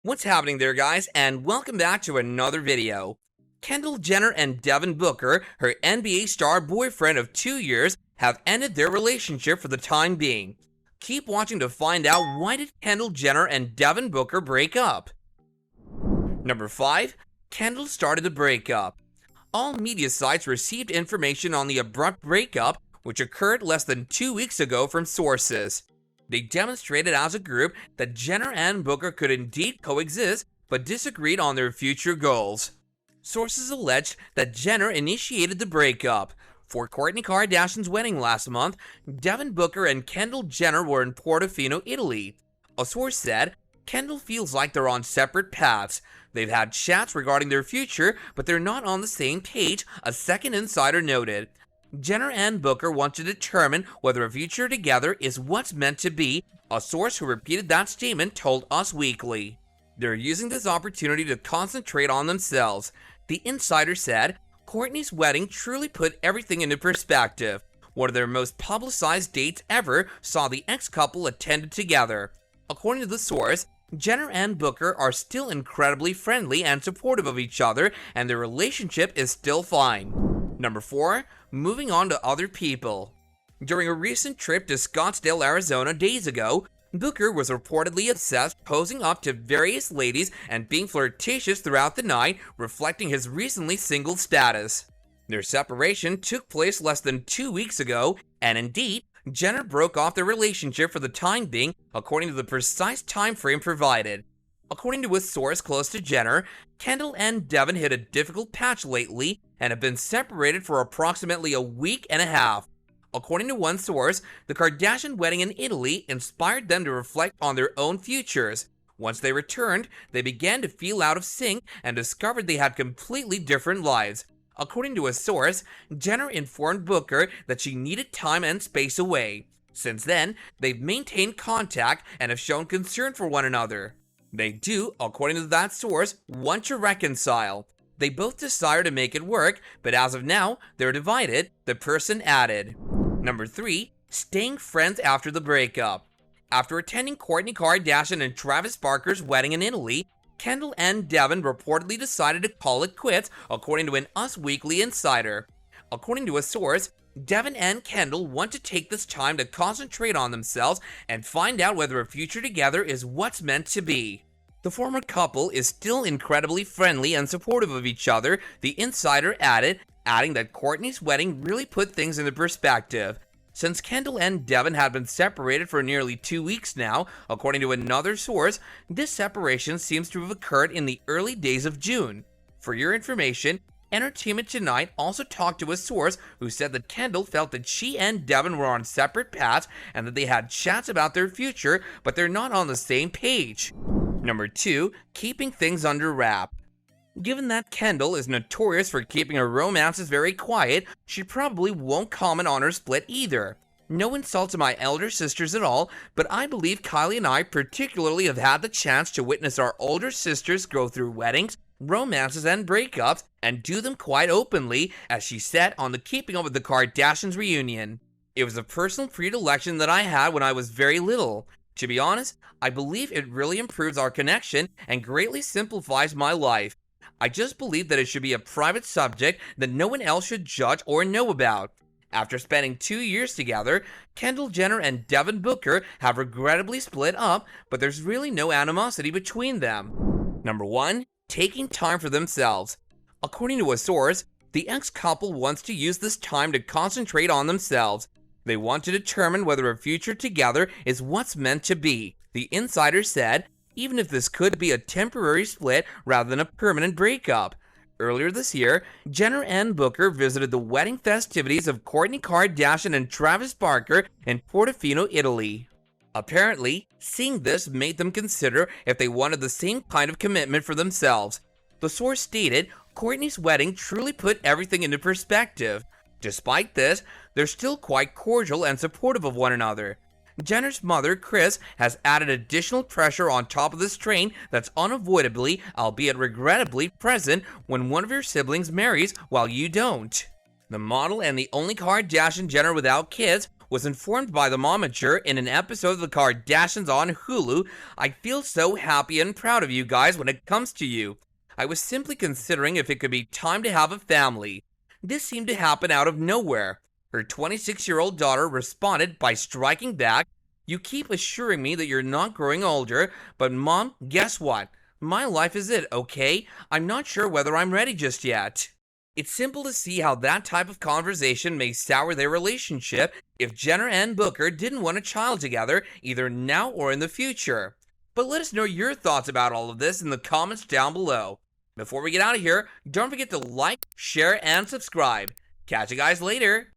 What's happening there, guys, and welcome back to another video. Kendall Jenner and Devin Booker, her NBA star boyfriend of 2 years, have ended their relationship for the time being. Keep watching to find out why did Kendall Jenner and Devin Booker break up. Number 5. Kendall started the breakup. All media sites received information on the abrupt breakup, which occurred less than 2 weeks ago from sources. They demonstrated as a group that Jenner and Booker could indeed coexist, but disagreed on their future goals. Sources alleged that Jenner initiated the breakup. For Kourtney Kardashian's wedding last month, Devin Booker and Kendall Jenner were in Portofino, Italy. A source said, Kendall feels like they're on separate paths. They've had chats regarding their future, but they're not on the same page, a second insider noted. Jenner and Booker want to determine whether a future together is what's meant to be, a source who repeated that statement told Us Weekly. They're using this opportunity to concentrate on themselves. The insider said, Kourtney's wedding truly put everything into perspective. One of their most publicized dates ever saw the ex-couple attended together. According to the source, Jenner and Booker are still incredibly friendly and supportive of each other, and their relationship is still fine. Number 4. Moving on to other people. During a recent trip to Scottsdale, Arizona days ago, Booker was reportedly obsessed posing up to various ladies and being flirtatious throughout the night, reflecting his recently single status. Their separation took place less than 2 weeks ago, and indeed, Jenner broke off their relationship for the time being, according to the precise time frame provided. According to a source close to Jenner, Kendall and Devin hit a difficult patch lately and have been separated for approximately a week and a half. According to one source, the Kardashian wedding in Italy inspired them to reflect on their own futures. Once they returned, they began to feel out of sync and discovered they had completely different lives. According to a source, Jenner informed Booker that she needed time and space away. Since then, they've maintained contact and have shown concern for one another. They do, according to that source, want to reconcile. They both desire to make it work, but as of now, they're divided, the person added. Number 3. Staying friends after the breakup. After attending Kourtney Kardashian and Travis Barker's wedding in Italy, Kendall and Devin reportedly decided to call it quits, according to an Us Weekly insider. According to a source, Devin and Kendall want to take this time to concentrate on themselves and find out whether a future together is what's meant to be. The former couple is still incredibly friendly and supportive of each other, the insider added, adding that Kourtney's wedding really put things into perspective. Since Kendall and Devin have been separated for nearly 2 weeks now, according to another source, this separation seems to have occurred in the early days of June. For your information, Entertainment Tonight also talked to a source who said that Kendall felt that she and Devin were on separate paths and that they had chats about their future, but they're not on the same page. Number 2. Keeping things under wrap. Given that Kendall is notorious for keeping her romances very quiet, she probably won't comment on her split either. No insult to my elder sisters at all, but I believe Kylie and I particularly have had the chance to witness our older sisters go through weddings, romances, and breakups, and do them quite openly, as she said on the Keeping Up with the Kardashians reunion. It was a personal predilection that I had when I was very little. To be honest, I believe it really improves our connection and greatly simplifies my life. I just believe that it should be a private subject that no one else should judge or know about. After spending 2 years together, Kendall Jenner and Devin Booker have regrettably split up, but there's really no animosity between them. Number 1. Taking time for themselves. According to a source, the ex-couple wants to use this time to concentrate on themselves. They want to determine whether a future together is what's meant to be. The insider said, even if this could be a temporary split rather than a permanent breakup. Earlier this year, Jenner and Booker visited the wedding festivities of Kourtney Kardashian and Travis Barker in Portofino, Italy. Apparently, seeing this made them consider if they wanted the same kind of commitment for themselves. The source stated, Kourtney's wedding truly put everything into perspective. Despite this, they're still quite cordial and supportive of one another. Jenner's mother, Kris, has added additional pressure on top of the strain that's unavoidably, albeit regrettably, present when one of your siblings marries while you don't. The model and the only Kardashian Jenner without kids was informed by the momager in an episode of The Kardashians on Hulu. I feel so happy and proud of you guys when it comes to you. I was simply considering if it could be time to have a family. This seemed to happen out of nowhere. Her 26-year-old daughter responded by striking back, "You keep assuring me that you're not growing older, but Mom, guess what? My life is it, okay? I'm not sure whether I'm ready just yet." It's simple to see how that type of conversation may sour their relationship if Jenner and Booker didn't want a child together, either now or in the future. But let us know your thoughts about all of this in the comments down below. Before we get out of here, don't forget to like, share, and subscribe. Catch you guys later.